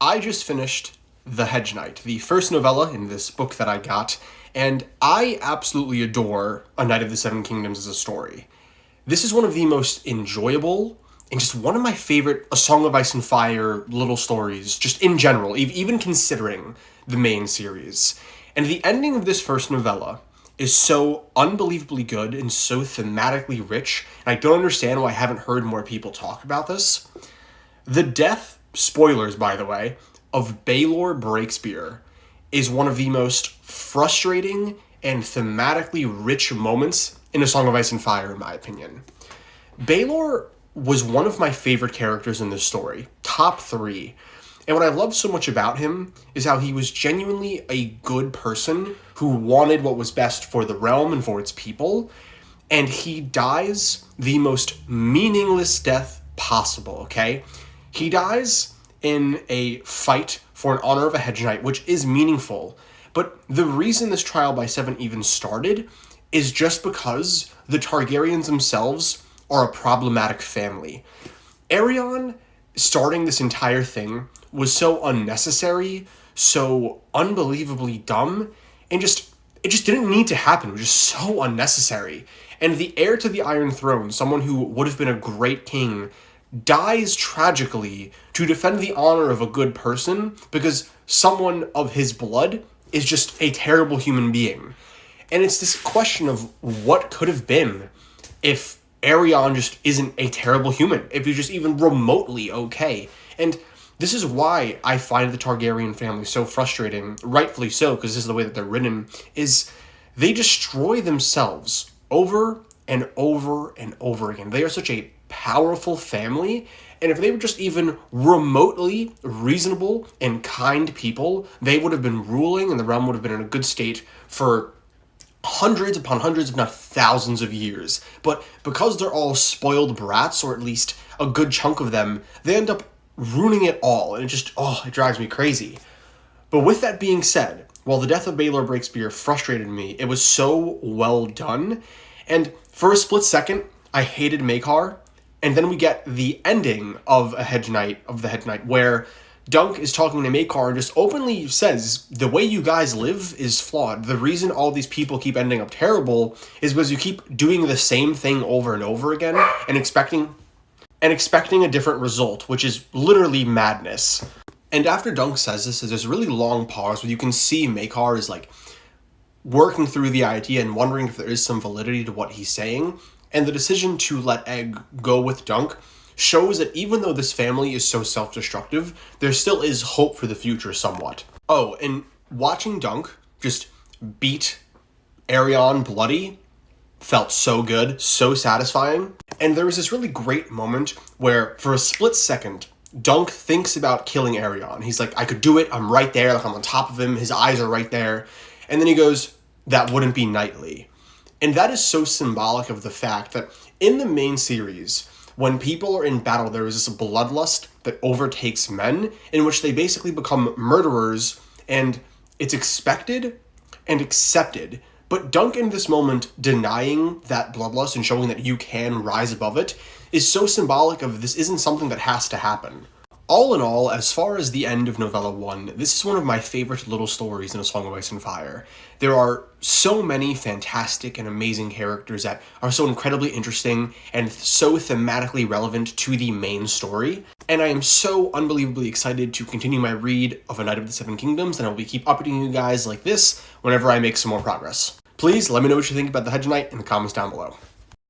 I just finished The Hedge Knight, the first novella in this book that I got, and I absolutely adore A Knight of the Seven Kingdoms as a story. This is one of the most enjoyable and just one of my favorite A Song of Ice and Fire little stories, just in general, even considering the main series. And the ending of this first novella is so unbelievably good and so thematically rich, and I don't understand why I haven't heard more people talk about this. The death, spoilers by the way, of Baelor Breakspear is one of the most frustrating and thematically rich moments in A Song of Ice and Fire, in my opinion. Baelor was one of my favorite characters in this story, top 3. And what I love so much about him is how he was genuinely a good person who wanted what was best for the realm and for its people, and he dies the most meaningless death possible, okay? He dies in a fight for an honor of a Hedge Knight, which is meaningful, but the reason this trial by 7 even started is just because the Targaryens themselves are a problematic family. Aerion starting this entire thing was so unnecessary, so unbelievably dumb, and it just didn't need to happen. It was just so unnecessary. And the heir to the Iron Throne, someone who would have been a great king, dies tragically to defend the honor of a good person because someone of his blood is just a terrible human being. And it's this question of what could have been if Aerion just isn't a terrible human, if he's just even remotely okay. And this is why I find the Targaryen family so frustrating, rightfully so, because this is the way that they're written, is they destroy themselves over and over and over again. They are such a powerful family, and if they were just even remotely reasonable and kind people, they would have been ruling and the realm would have been in a good state for hundreds upon hundreds, if not thousands of years. But because they're all spoiled brats, or at least a good chunk of them, they end up ruining it all, and it drives me crazy. But with that being said, while the death of Baelor Breakspear frustrated me, it was so well done, and for a split second, I hated Maekar, and then we get the ending of the Hedge Knight, where Dunk is talking to Maekar and just openly says, the way you guys live is flawed. The reason all these people keep ending up terrible is because you keep doing the same thing over and over again and expecting a different result, which is literally madness. And after Dunk says this, there's this really long pause where you can see Maekar is like working through the idea and wondering if there is some validity to what he's saying. And the decision to let Egg go with Dunk shows that even though this family is so self-destructive, there still is hope for the future somewhat. Oh, and watching Dunk just beat Aerion bloody felt so good, so satisfying. And there was this really great moment where, for a split second, Dunk thinks about killing Aerion. He's like, I could do it, I'm right there, like I'm on top of him, his eyes are right there. And then he goes, that wouldn't be knightly. And that is so symbolic of the fact that in the main series, when people are in battle, there is this bloodlust that overtakes men, in which they basically become murderers, and it's expected and accepted. But Dunk in this moment denying that bloodlust and showing that you can rise above it is so symbolic of this isn't something that has to happen. All in all, as far as the end of Novella 1, this is one of my favorite little stories in A Song of Ice and Fire. There are so many fantastic and amazing characters that are so incredibly interesting and so thematically relevant to the main story. And I am so unbelievably excited to continue my read of A Knight of the Seven Kingdoms, and I will keep updating you guys like this whenever I make some more progress. Please let me know what you think about the Hedge Knight in the comments down below.